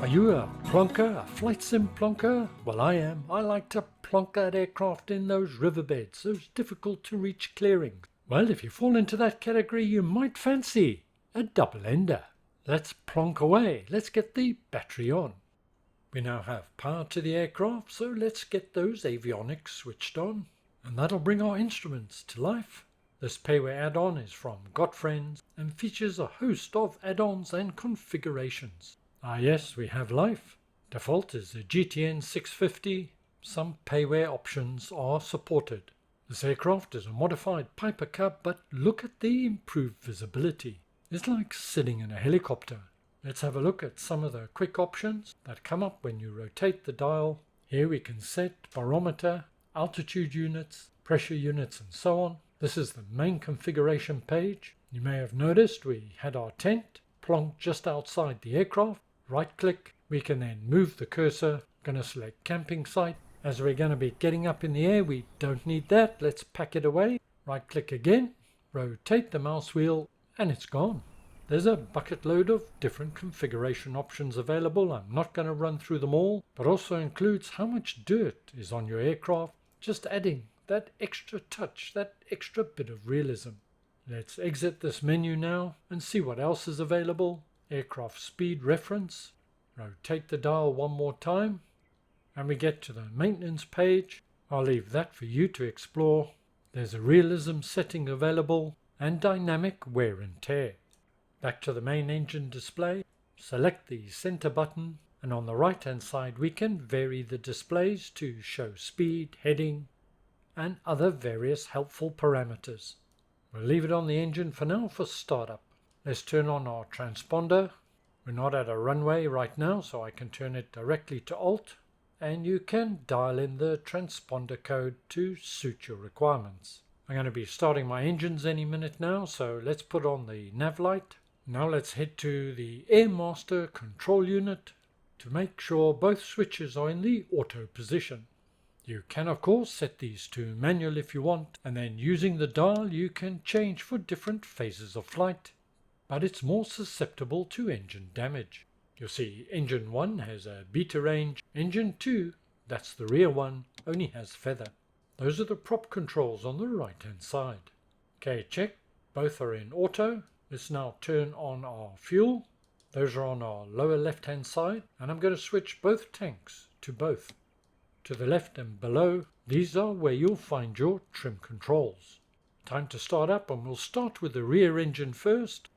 Are you a plonker, a flight sim plonker? Well, I am. I like to plonk that aircraft in those riverbeds, those difficult to reach clearings. Well, if you fall into that category, you might fancy a double ender. Let's plonk away. Let's get the battery on. We now have power to the aircraft, so let's get those avionics switched on. And that'll bring our instruments to life. This payware add-on is from gotfriends and features a host of add-ons and configurations. Ah yes, we have life. Default is the GTN 650. Some payware options are supported. This aircraft is a modified Piper Cub, but look at the improved visibility. It's like sitting in a helicopter. Let's have a look at some of the quick options that come up when you rotate the dial. Here we can set barometer, altitude units, pressure units and so on. This is the main configuration page. You may have noticed we had our tent plonked just outside the aircraft. Right click, we can then move the cursor. I'm going to select camping site. As we're going to be getting up in the air, we don't need that. Let's pack it away. Right click again, rotate the mouse wheel and it's gone. There's a bucket load of different configuration options available. I'm not going to run through them all, but also includes how much dirt is on your aircraft, just adding that extra touch, that extra bit of realism. Let's exit this menu now and see what else is available. Aircraft speed reference. Rotate the dial one more time and we get to the maintenance page. I'll leave that for you to explore. There's a realism setting available and dynamic wear and tear. Back to the main engine display. Select the center button and on the right hand side we can vary the displays to show speed, heading and other various helpful parameters. We'll leave it on the engine for now for startup. Let's turn on our transponder. We're not at a runway right now, so I can turn it directly to Alt, and you can dial in the transponder code to suit your requirements. I'm going to be starting my engines any minute now, so let's put on the nav light. Now let's head to the Air Master control unit to make sure both switches are in the auto position. You can of course set these to manual if you want, and then using the dial you can change for different phases of flight. But it's more susceptible to engine damage. You'll see engine 1 has a beta range, engine 2, that's the rear one, only has feather. Those are the prop controls on the right hand side. Okay, check, both are in auto. Let's now turn on our fuel. Those are on our lower left hand side, and I'm going to switch both tanks to both. To the left and below, these are where you'll find your trim controls. Time to start up, and we'll start with the rear engine first.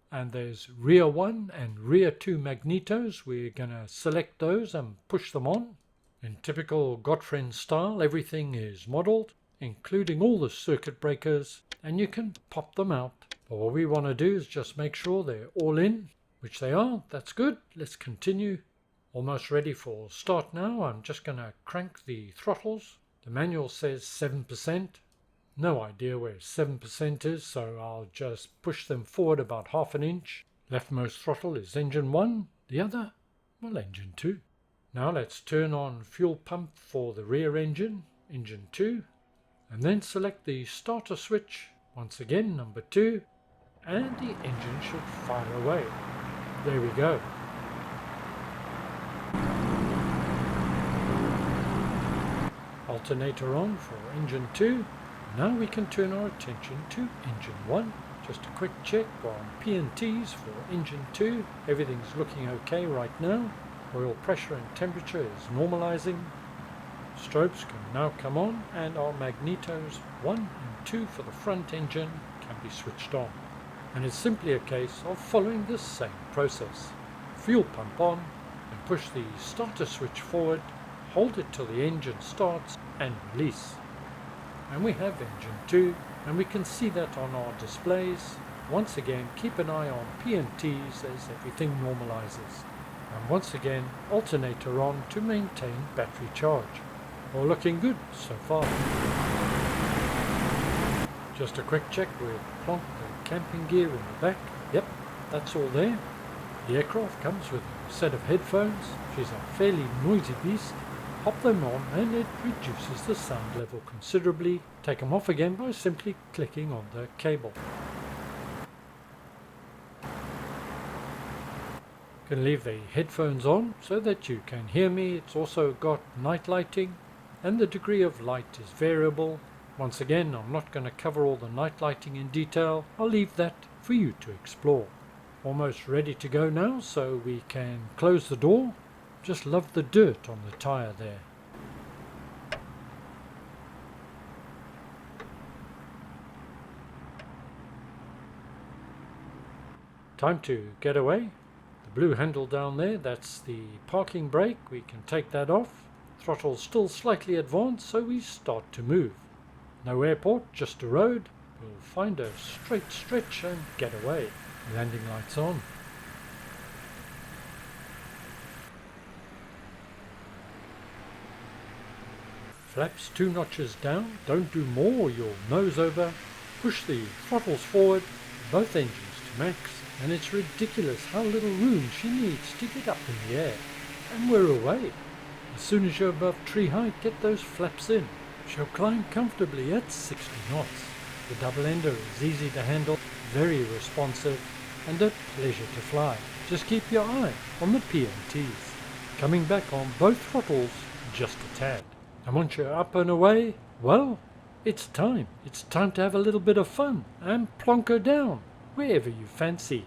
And there's rear 1 and rear 2 magnetos. We're going to select those and push them on. In typical Gotfriends style, everything is modeled, including all the circuit breakers, and you can pop them out. But what we want to do is just make sure they're all in, which they are. That's good. Let's continue. Almost ready for start now. I'm just going to crank the throttles. The manual says 7%. No idea where 7% is, so I'll just push them forward about half an inch. Leftmost throttle is engine 1, the other, well, engine 2. Now let's turn on fuel pump for the rear engine, engine 2, and then select the starter switch, once again number 2, and the engine should fire away. There we go. Alternator on for engine 2. Now we can turn our attention to engine 1. Just a quick check on P&Ts for engine 2. Everything's looking okay right now. Oil pressure and temperature is normalizing. Strobes can now come on, and our magnetos 1 and 2 for the front engine can be switched on. And it's simply a case of following the same process. Fuel pump on and push the starter switch forward, hold it till the engine starts and release. And we have engine 2, and we can see that on our displays. Once again, keep an eye on P&Ts as everything normalizes. And once again, alternator on to maintain battery charge. All looking good so far. Just a quick check with plonk the camping gear in the back. Yep, that's all there. The aircraft comes with a set of headphones. She's a fairly noisy beast. Pop them on and it reduces the sound level considerably. Take them off again by simply clicking on the cable. You can leave the headphones on so that you can hear me. It's also got night lighting, and the degree of light is variable. Once again, I'm not going to cover all the night lighting in detail. I'll leave that for you to explore. Almost ready to go now, so we can close the door. Just love the dirt on the tyre there. Time to get away. The blue handle down there, that's the parking brake. We can take that off. Throttle's still slightly advanced, so we start to move. No airport, just a road. We'll find a straight stretch and get away. Landing lights on. Flaps 2 notches down. Don't do more, you'll nose over. Push the throttles forward, both engines to max. And it's ridiculous how little room she needs to get up in the air. And we're away. As soon as you're above tree height, get those flaps in. She'll climb comfortably at 60 knots. The DoubleEnder is easy to handle, very responsive, and a pleasure to fly. Just keep your eye on the PMTs. Coming back on both throttles, just a tad. And once you're up and away, well, it's time. It's time to have a little bit of fun and plonk her down wherever you fancy.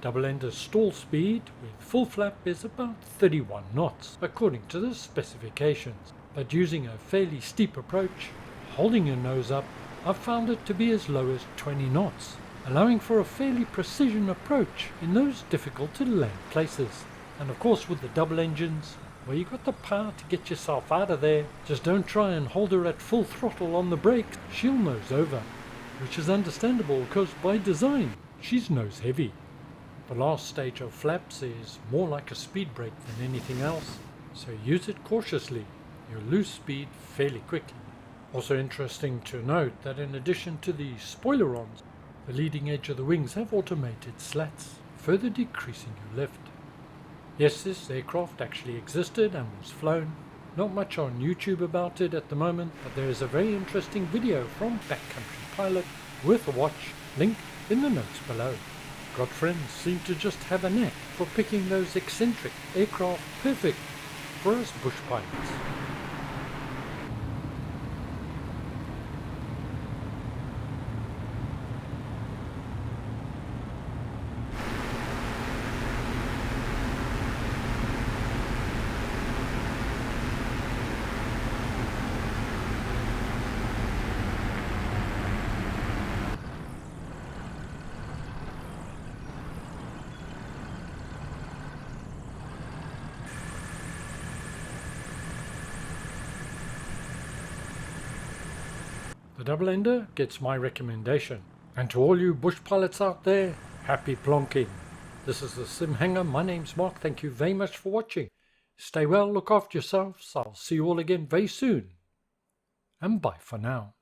DoubleEnder's stall speed with full flap is about 31 knots according to the specifications, but using a fairly steep approach, holding your nose up, I've found it to be as low as 20 knots, allowing for a fairly precision approach in those difficult to land places. And of course with the double engines, well, you got the power to get yourself out of there. Just don't try and hold her at full throttle on the brake, she'll nose over, which is understandable because by design she's nose heavy. The last stage of flaps is more like a speed brake than anything else, so use it cautiously. You'll lose speed fairly quickly. Also interesting to note that in addition to the spoilerons, the leading edge of the wings have automated slats, further decreasing your lift. Yes, this aircraft actually existed and was flown. Not much on YouTube about it at the moment, but there is a very interesting video from Backcountry Pilot worth a watch, link in the notes below. Gotfriends seem to just have a knack for picking those eccentric aircraft perfect for us bush pilots. The DoubleEnder gets my recommendation. And to all you bush pilots out there, happy plonking. This is the Sim Hanger. My name's Mark. Thank you very much for watching. Stay well, look after yourselves. I'll see you all again very soon. And bye for now.